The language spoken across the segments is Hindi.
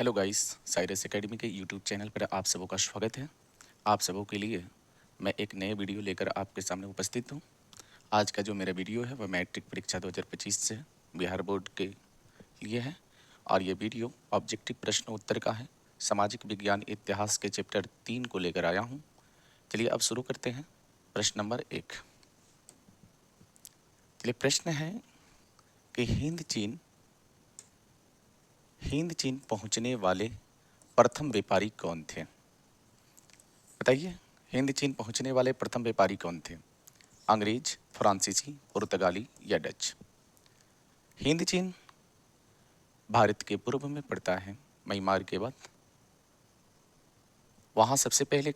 हेलो गाइस, साइरस एकेडमी के यूट्यूब चैनल पर आप सबों का स्वागत है। आप सबों के लिए मैं एक नए वीडियो लेकर आपके सामने उपस्थित हूँ। आज का जो मेरा वीडियो है वह मैट्रिक परीक्षा 2025 से बिहार बोर्ड के लिए है और ये वीडियो ऑब्जेक्टिव प्रश्न उत्तर का है। सामाजिक विज्ञान इतिहास के चैप्टर 3 को लेकर आया हूँ। चलिए अब शुरू करते हैं। प्रश्न नंबर 1। चलिए प्रश्न है कि हिंद चीन पहुँचने वाले प्रथम व्यापारी कौन थे? बताइए, हिंद चीन पहुंचने वाले प्रथम व्यापारी कौन थे? अंग्रेज, फ्रांसीसी, पुर्तगाली या डच? हिंद चीन भारत के पूर्व में पड़ता है, म्यांमार के बाद। वहां सबसे पहले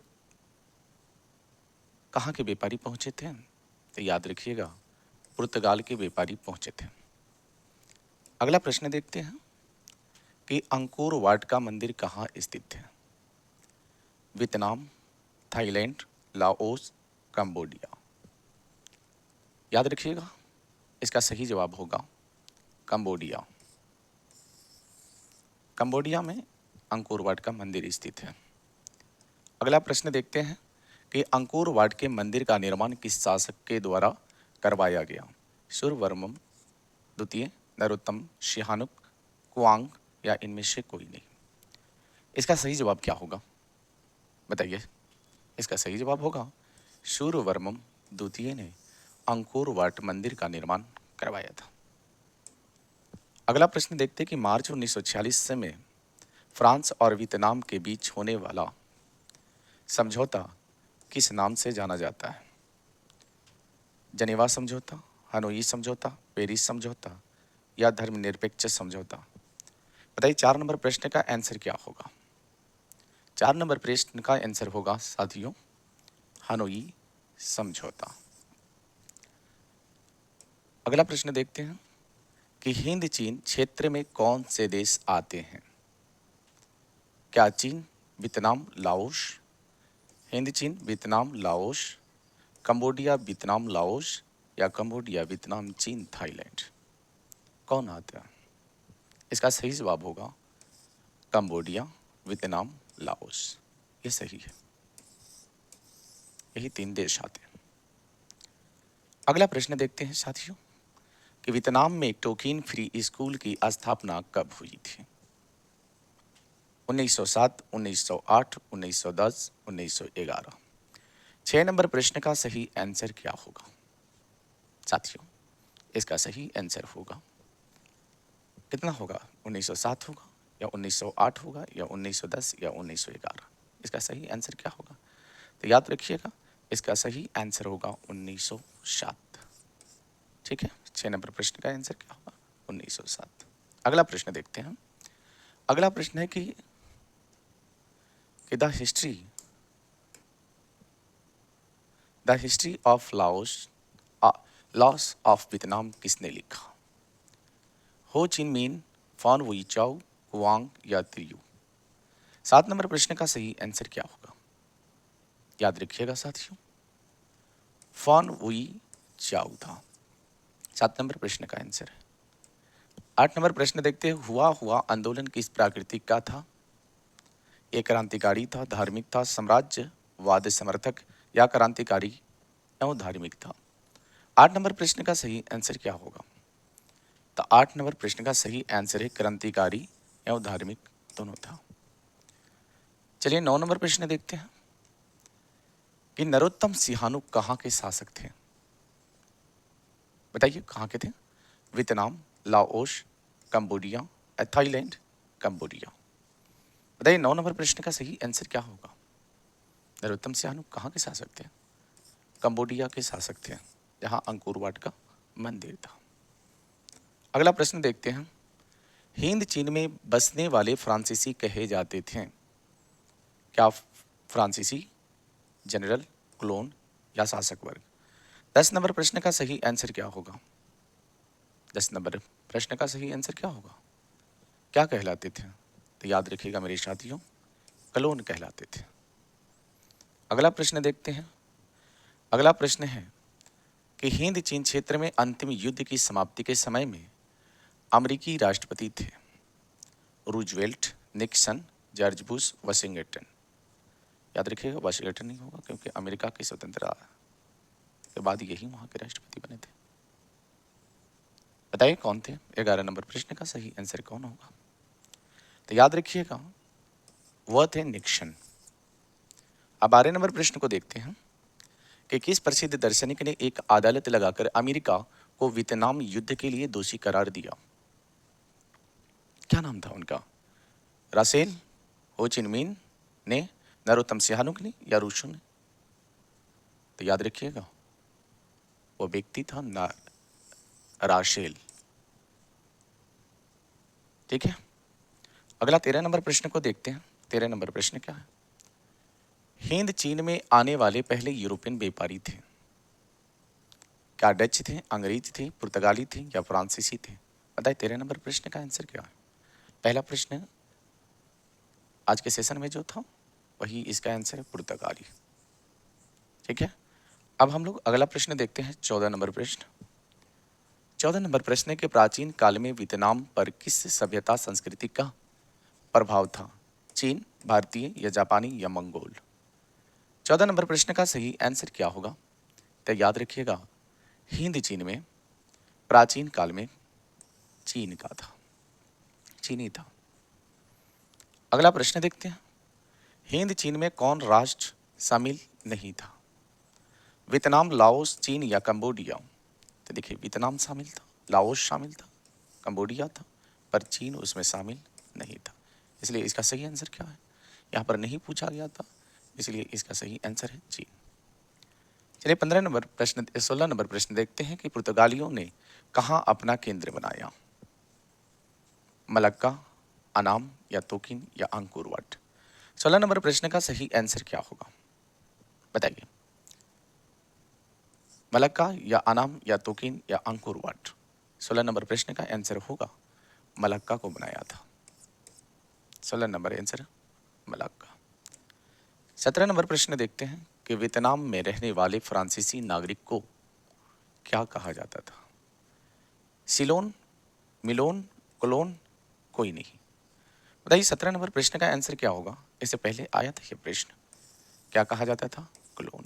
कहाँ के व्यापारी पहुंचे थे? तो याद रखिएगा, पुर्तगाल के व्यापारी पहुंचे थे। अगला प्रश्न देखते हैं कि अंकोर वाट का मंदिर कहाँ स्थित है? Vietnam, Thailand, Laos, Cambodia? याद रखिएगा, इसका सही जवाब होगा कंबोडिया। कंबोडिया में अंकोर वाट का मंदिर स्थित है। अगला प्रश्न देखते हैं कि अंकोर वाट के मंदिर का निर्माण किस शासक के द्वारा करवाया गया? सूर्यवर्मन द्वितीय, नरोत्तम, शिहानुक, कुआंग या इनमें से कोई नहीं? इसका सही जवाब क्या होगा? बताइए। इसका सही जवाब होगा सूर्यवर्मन द्वितीय ने अंकोर वाट मंदिर का निर्माण करवाया था। अगला प्रश्न देखते हैं कि मार्च 1946 में फ्रांस और वियतनाम के बीच होने वाला समझौता किस नाम से जाना जाता है? जनेवा समझौता, हनोई समझौता, पेरिस समझौता या धर्मनिरपेक्ष समझौता? बताइए 4 नंबर प्रश्न का आंसर क्या होगा? 4 नंबर प्रश्न का आंसर होगा साथियों हनोई समझौता। अगला प्रश्न देखते हैं कि हिंद चीन क्षेत्र में कौन से देश आते हैं? क्या चीन, वियतनाम, लाओस? हिंद चीन, Vietnam, Laos, Cambodia, Vietnam, Laos या कंबोडिया, वियतनाम, चीन, थाईलैंड? कौन आता है? इसका सही जवाब होगा कंबोडिया, वियतनाम, लाओस। ये सही है, यही 3 देश आते हैं। अगला प्रश्न देखते हैं साथियों कि वियतनाम में टोकिन फ्री स्कूल की स्थापना कब हुई थी? 1907, 1908, 1910, 1911? 6 नंबर प्रश्न का सही आंसर क्या होगा? साथियों इसका सही आंसर होगा कितना होगा? 1907 होगा या 1908 होगा या 1910 या 1911? इसका सही आंसर क्या होगा? तो याद रखिएगा, इसका सही आंसर होगा 1907। ठीक है, 6 नंबर प्रश्न का आंसर क्या होगा? 1907। अगला प्रश्न देखते हैं। अगला प्रश्न है कि the history of Laos loss of Vietnam किसने लिखा? हो चिन मिन, फॉन वुई चाओ, कुआंग या त्रियू? 7 नंबर प्रश्न का सही आंसर क्या होगा? याद रखिएगा साथियों, फॉन वुई चाओ था 7 नंबर प्रश्न का आंसर है। 8 नंबर प्रश्न देखते हैं, हुआ हुआ आंदोलन किस प्रकृति का था? ये क्रांतिकारी था, धार्मिक था, साम्राज्यवाद समर्थक या क्रांतिकारी एवं धार्मिक था? 8 नंबर प्रश्न का सही आंसर क्या होगा? तो 8 नंबर प्रश्न का सही आंसर है क्रांतिकारी एवं धार्मिक दोनों था। चलिए 9 नंबर प्रश्न देखते हैं कि नरोत्तम सिहानुक कहाँ के शासक थे? बताइए कहाँ के थे? Vietnam, Laos, Cambodia, Thailand, Cambodia? बताइए 9 नंबर प्रश्न का सही आंसर क्या होगा? नरोत्तम सिहानुक कहाँ के शासक थे? कंबोडिया के शासक थे, जहाँ अंकोर वाट का मंदिर था। अगला प्रश्न देखते हैं, हिंद चीन में बसने वाले फ्रांसीसी कहे जाते थे? क्या फ्रांसीसी, जनरल, क्लोन या शासक वर्ग? 10 नंबर प्रश्न का सही आंसर क्या होगा? 10 नंबर प्रश्न का सही आंसर क्या होगा? क्या कहलाते थे? तो याद रखिएगा मेरे साथियों, क्लोन कहलाते थे। अगला प्रश्न देखते हैं। अगला प्रश्न है कि हिंद चीन क्षेत्र में अंतिम युद्ध की समाप्ति के समय में अमेरिकी राष्ट्रपति थे? Roosevelt, Nixon, George Bush, Washington. याद रखिएगा वाशिंगटन नहीं होगा, क्योंकि अमेरिका की स्वतंत्रता के बाद यही वहां के राष्ट्रपति बने थे। बताइए कौन थे? 11 नंबर प्रश्न का सही आंसर कौन होगा? तो याद रखिएगा वह थे निक्सन। अब 12 नंबर प्रश्न को देखते हैं कि किस प्रसिद्ध दार्शनिक ने एक अदालत लगाकर अमेरिका को वियतनाम युद्ध के लिए दोषी करार दिया? क्या नाम था उनका? रासेल, हो चिन मिन ने, नरोत्तम सिहानुक ने, या रूसो ने? तो याद रखिएगा वो व्यक्ति था राशेल। ठीक है, अगला 13 नंबर प्रश्न को देखते हैं। 13 नंबर प्रश्न क्या है? हिंद चीन में आने वाले पहले यूरोपियन व्यापारी थे? क्या डच थे, अंग्रेज थे, पुर्तगाली थे, या फ्रांसीसी थे? बताइए 13 नंबर प्रश्न का आंसर क्या है? पहला प्रश्न आज के सेशन में जो था वही इसका आंसर है, पुर्तगाली। ठीक है, अब हम लोग अगला प्रश्न देखते हैं, 14 नंबर प्रश्न। 14 नंबर प्रश्न के प्राचीन काल में वियतनाम पर किस सभ्यता संस्कृति का प्रभाव था? चीन, भारतीय, या जापानी, या मंगोल? 14 नंबर प्रश्न का सही आंसर क्या होगा? तो याद रखिएगा हिंद चीन में प्राचीन काल में चीन का था, चीनी था। अगला प्रश्न देखते हैं, हिंद चीन में कौन राष्ट्र शामिल नहीं था? वियतनाम, लाओस, चीन, या कंबोडिया? तो देखिए वियतनाम शामिल था, लाओस शामिल था, कंबोडिया था, पर चीन उसमें शामिल नहीं था। इसलिए इसका सही आंसर क्या है? यहाँ पर नहीं पूछा गया था, इसलिए इसका सही आंसर है चीन। चलिए 15 नंबर प्रश्न 16 नंबर प्रश्न देखते हैं कि पुर्तगालियों ने कहाँ अपना केंद्र बनाया? मलक्का, अनाम, या तोकिन, या अंकोर वाट? 16 नंबर प्रश्न का सही आंसर क्या होगा? बताइए। मलक्का, या अनाम, या तोकिन, या अंकोर वाट? 16 नंबर प्रश्न का आंसर होगा मलक्का को बनाया था। 16 नंबर आंसर मलक्का। 17 नंबर प्रश्न देखते हैं कि वियतनाम में रहने वाले फ्रांसीसी नागरिक को क्या कहा जाता था? सिलोन, मिलोन, कोलोन, कोई नहीं? बताइए 17 नंबर प्रश्न का आंसर क्या होगा? इससे पहले आया था ये प्रश्न, क्या कहा जाता था? कोलोन।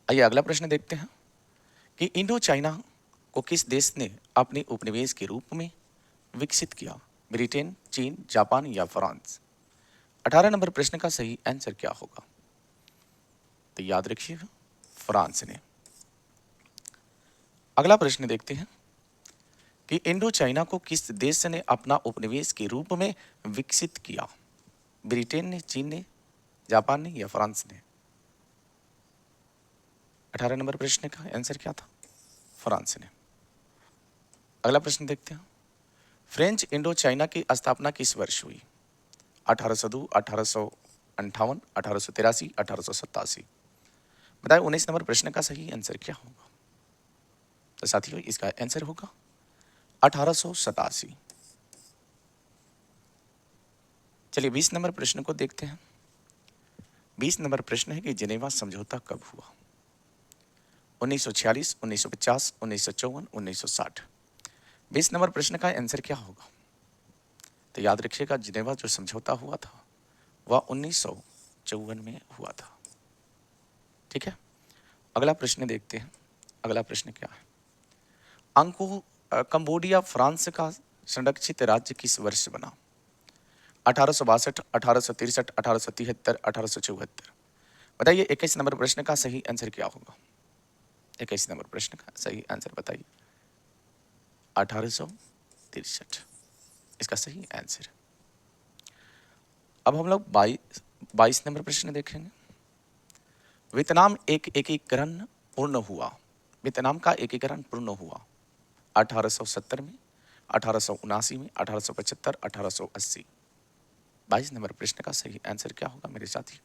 आइए अगला प्रश्न देखते हैं कि इंडो चाइना को किस देश ने अपने उपनिवेश के रूप में विकसित किया? ब्रिटेन, चीन, जापान, या फ्रांस? 18 नंबर प्रश्न का सही आंसर क्या होगा? तो याद रखिएगा फ्रांस ने। अगला प्रश्न देखते हैं कि इंडो चाइना को किस देश ने अपना उपनिवेश के रूप में विकसित किया? ब्रिटेन ने, चीन ने, जापान ने, या फ्रांस ने? 18 नंबर प्रश्न का आंसर क्या था? फ्रांस ने। अगला प्रश्न देखते हैं, फ्रेंच इंडो चाइना की स्थापना किस वर्ष हुई? 1802, 1858, 1883, 1887? बताइए 19 नंबर प्रश्न का सही आंसर क्या होगा? तो साथियों इसका आंसर होगा 1887। चलिए 20 नंबर प्रश्न को देखते हैं। 20 नंबर प्रश्न है कि जिनेवा समझौता कब हुआ? 1946, 1950, 1954, 1960? 20 नंबर प्रश्न का आंसर क्या होगा? तो याद रखिएगा जिनेवा जो समझौता हुआ था वह 1954 में हुआ था। ठीक है, अगला प्रश्न देखते हैं। अगला प्रश्न क्या है? कंबोडिया फ्रांस का संरक्षित राज्य किस वर्ष बना? 1862, 1863, 1873, 1874? बताइए 21 नंबर प्रश्न का सही आंसर क्या होगा? 21 नंबर प्रश्न का सही आंसर बताइए। 1863 इसका सही आंसर। अब हम लोग 22 नंबर प्रश्न देखेंगे। वियतनाम एक एकीकरण पूर्ण हुआ, वियतनाम का एकीकरण पूर्ण हुआ 1870 में, 1879 में, 1875, 1880? 22 नंबर प्रश्न का सही आंसर क्या होगा मेरे साथी?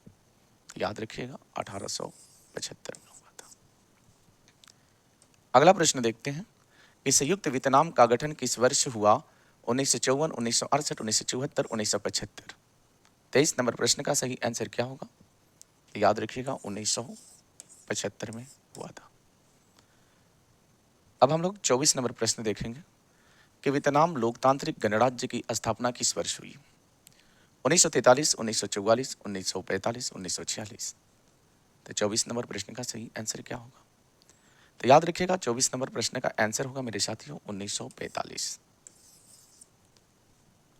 याद रखिएगा 1875 में हुआ था। अगला प्रश्न देखते हैं कि संयुक्त वियतनाम का गठन किस वर्ष हुआ? 1954, 1968, 1974, 1975? 23 नंबर प्रश्न का सही आंसर क्या होगा? याद रखिएगा 1975 में हुआ था। अब हम लोग 24 नंबर प्रश्न देखेंगे। कि वियतनाम लोकतांत्रिक गणराज्य की स्थापना किस वर्ष हुई? 1943, 1944, 1945, 1946। तो 24 नंबर प्रश्न का सही आंसर क्या होगा? तो याद रखिएगा 24 नंबर प्रश्न का आंसर होगा मेरे साथियों 1945।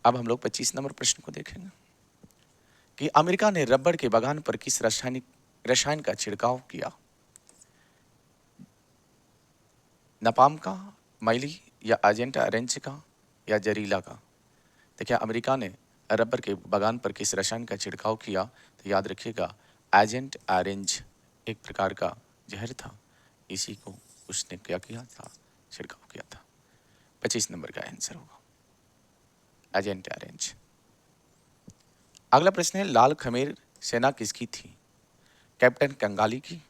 अब हम लोग 25 नंबर प्रश्न को देखेंगे कि अमेरिका ने रबड़ के बागान पर किस रसायन का छिड़काव किया? नपाम का, माइली या एजेंट ऑरेंज का या जरीला का? देखिए अमेरिका ने रबर के बागान पर किस रसायन का छिड़काव किया? तो याद रखिएगा एजेंट ऑरेंज एक प्रकार का जहर था, इसी को उसने क्या किया था? छिड़काव किया था। 25 नंबर का आंसर होगा एजेंट ऑरेंज। अगला प्रश्न है लाल खमेर सेना किसकी थी? कैप्टन कंगाली की,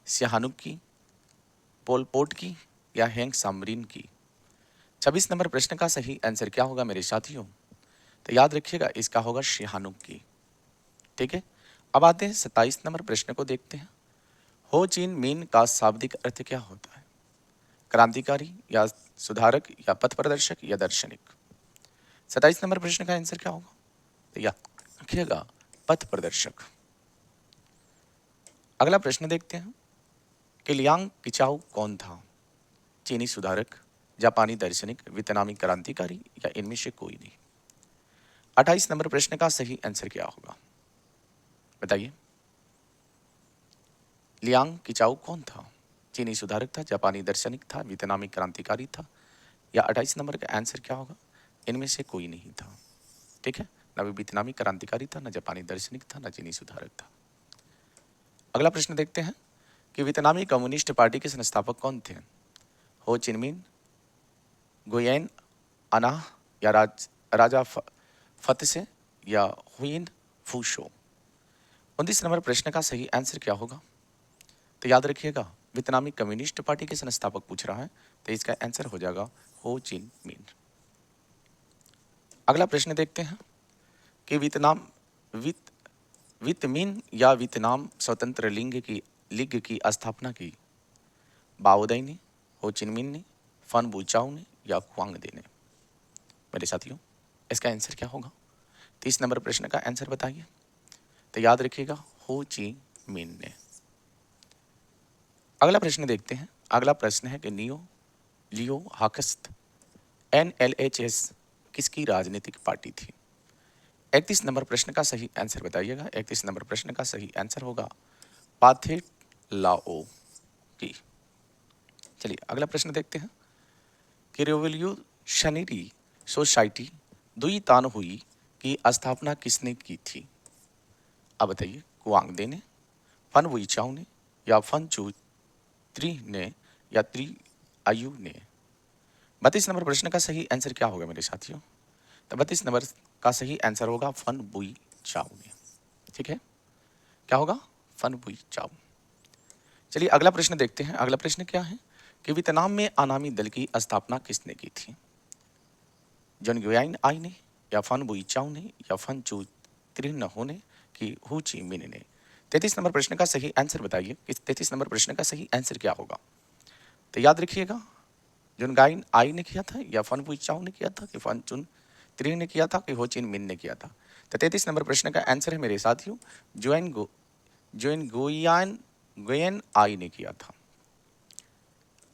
सिहानुक की, पोल पोट की या हैंक सामरीन की? 26 नंबर प्रश्न का सही आंसर क्या होगा मेरे साथियों? तो याद रखिएगा इसका होगा सिहानुक की। ठीक है, अब आते हैं 27 नंबर प्रश्न को देखते हैं। हो चिन मिन का शाब्दिक अर्थ क्या होता है? क्रांतिकारी या सुधारक या पथ प्रदर्शक या दार्शनिक? 27 नंबर प्रश्न का आंसर क्या होगा? तो याद रखिएगा पथ प्रदर्शक। अगला प्रश्न देखते हैं कि लियांग किचाउ कौन था? चीनी सुधारक, जापानी दार्शनिक, वियतनामी क्रांतिकारी या इनमें से कोई नहीं? 28 नंबर प्रश्न का सही आंसर क्या होगा बताइए? लियांग किचाउ कौन था? चीनी सुधारक था, जापानी दार्शनिक था, वियतनामी क्रांतिकारी था या 28 नंबर का आंसर क्या होगा? इनमें से कोई नहीं था। ठीक है, ना वियतनामी क्रांतिकारी था, ना जापानी दार्शनिक था, ना चीनी सुधारक था। अगला प्रश्न देखते हैं कि वियतनामी कम्युनिस्ट पार्टी के संस्थापक कौन थे? हो चिन मिन, गुयेन अना या राजा फतेह या हुइन फूशो? 29 नंबर प्रश्न का सही आंसर क्या होगा? तो याद रखिएगा वियतनामी कम्युनिस्ट पार्टी के संस्थापक पूछ रहा है, तो इसका आंसर हो जाएगा हो चिन मिन। अगला प्रश्न देखते हैं कि वियतमिन या वियतनाम स्वतंत्र लीग की स्थापना की बाओदई ने, हो चिन मिन ने, फन बुचाओ ने या क्वांग दे ने? मेरे साथियों इसका आंसर क्या होगा? 30 नंबर प्रश्न का आंसर बताइए। तो याद रखिएगा हो ची मिन ने। अगला प्रश्न देखते हैं। अगला प्रश्न है कि लियो हाकस्त NLHS किसकी राजनीतिक पार्टी थी? 31 नंबर प्रश्न का सही आंसर बताइएगा। 31 नंबर प्रश्न का सही आंसर होगा पाथेट लाओ की। चलिए अगला प्रश्न देखते हैं कि रिवोल्यूशनरी सोसाइटी दुई तान हुई की स्थापना किसने की थी? अब बताइए कुआंग दे ने, फन वुईचाओ ने या फन चू त्रि ने या त्रि आयु ने? 32 नंबर प्रश्न का सही आंसर क्या होगा मेरे साथियों? तो 32 नंबर का सही आंसर होगा फन बुई चाओ ने। ठीक है, क्या होगा? फन बुई चाओ। चलिए अगला प्रश्न देखते हैं। अगला प्रश्न क्या है कि वियतनाम में अनामी दल की स्थापना किसने की थी? जन गुयाइन आई ने या फन बुई चाओ ने या फन चू त्रिनहो ने कि हु ची मिन ने? 33 नंबर प्रश्न का सही आंसर बताइए कि 33 नंबर प्रश्न का सही आंसर क्या होगा? तो याद रखिएगा जुन गाइन आई ने किया था या फन बुई चाओ ने किया था कि फन चुन त्रि ने किया था कि हो चिन मिन ने किया था? तो 33 नंबर प्रश्न का आंसर है मेरे साथियों जोइन गुयन आई ने किया था।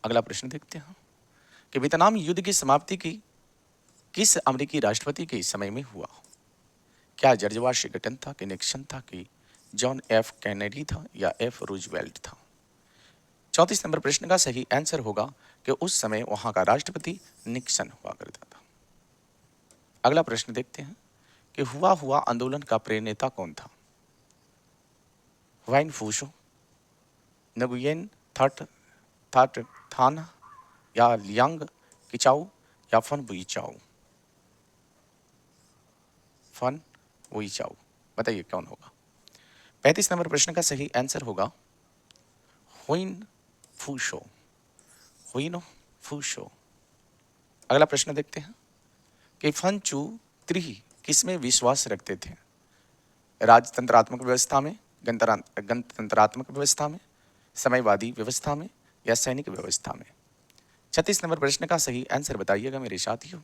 अगला प्रश्न देखते हैं कि वियतनाम युद्ध की समाप्ति की किस अमेरिकी राष्ट्रपति के समय में हुआ? क्या जॉर्ज वाशिंगटन था कि निक्सन था कि जॉन F कैनेडी था या F रूजवेल्ट था? 34 नंबर प्रश्न का सही आंसर होगा कि उस समय वहां का राष्ट्रपति निक्सन हुआ करता था। अगला प्रश्न देखते हैं कि हुआ हुआ आंदोलन का प्रेरणेता कौन था? वाइन फूशो, नगुयेन थट थट थाना या लियांग किचाऊ या फन बुईचाऊ? फन बुईचाऊ, बताइए कौन होगा? 35 नंबर प्रश्न का सही आंसर होगा हुइन फूशो, हुइन फूशो। अगला प्रश्न देखते हैं कि फन चू त्रि किसमें विश्वास रखते थे? राजतंत्रात्मक व्यवस्था में, गणतंत्रात्मक व्यवस्था में, समयवादी व्यवस्था में या सैनिक व्यवस्था में? 36 नंबर प्रश्न का सही आंसर बताइएगा मेरे साथियों।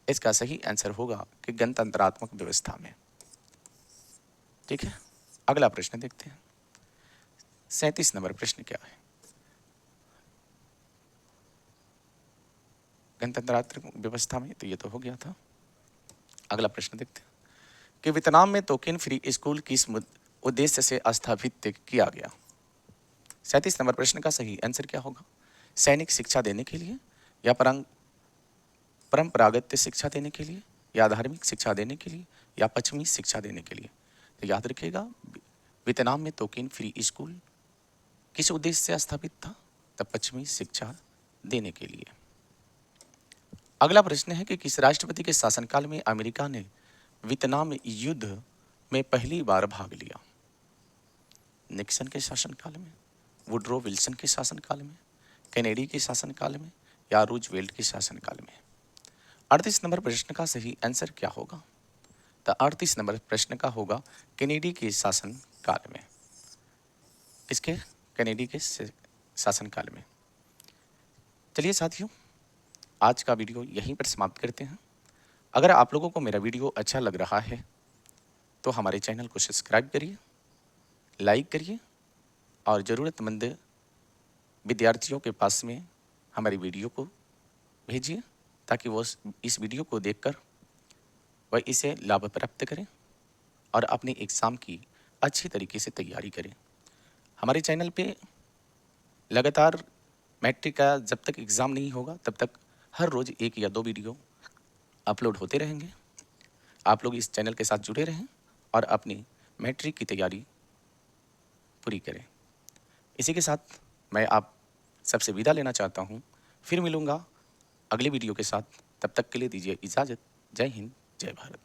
इसका सही आंसर होगा कि गणतंत्रात्मक व्यवस्था में। ठीक है, अगला प्रश्न देखते हैं। 37 नंबर प्रश्न क्या है? गणतंत्रात्मक व्यवस्था में, तो ये तो हो गया था। अगला प्रश्न देखते हैं कि वियतनाम में टोकन फ्री स्कूल किस उद्देश्य से स्थापित किया गया? 37 नंबर प्रश्न का सही आंसर क्या होगा? सैनिक शिक्षा देने के लिए, या परंपरागत शिक्षा देने के लिए, या धार्मिक शिक्षा देने के लिए, या पश्चिमी शिक्षा देने के लिए? तो याद रखिएगा, वियतनाम में टोकन फ्री स्कूल किस उद्देश्य से स्थापित था? तब पश्चिमी शिक्षा देने के लिए। अगला प्रश्न है कि किस राष्ट्रपति के शासनकाल में अमेरिका ने वियतनाम युद्ध में पहली बार भाग लिया? निक्सन के शासनकाल में, वुडरो विल्सन के शासनकाल में, कैनेडी के शासनकाल में, या रूजवेल्ट के शासनकाल में? 38 नंबर प्रश्न का सही आंसर क्या होगा? तो 38 नंबर प्रश्न का होगा कैनेडी के शासनकाल में। इसके कैनेडी के शासनकाल में। चलिए साथियों, आज का वीडियो यहीं पर समाप्त करते हैं। अगर आप लोगों को मेरा वीडियो अच्छा लग रहा है तो हमारे चैनल को सब्सक्राइब करिए, लाइक करिए, और ज़रूरतमंद विद्यार्थियों के पास में हमारी वीडियो को भेजिए, ताकि वो इस वीडियो को देखकर वह इसे लाभ प्राप्त करें और अपने एग्ज़ाम की अच्छी तरीके से तैयारी करें। हमारे चैनल पे लगातार मैट्रिक का जब तक एग्ज़ाम नहीं होगा तब तक हर रोज़ 1 या 2 वीडियो अपलोड होते रहेंगे। आप लोग इस चैनल के साथ जुड़े रहें और अपनी मैट्रिक की तैयारी पूरी करें। इसी के साथ मैं आप सबसे विदा लेना चाहता हूँ। फिर मिलूँगा अगले वीडियो के साथ। तब तक के लिए दीजिए इजाज़त। जय हिंद, जय भारत।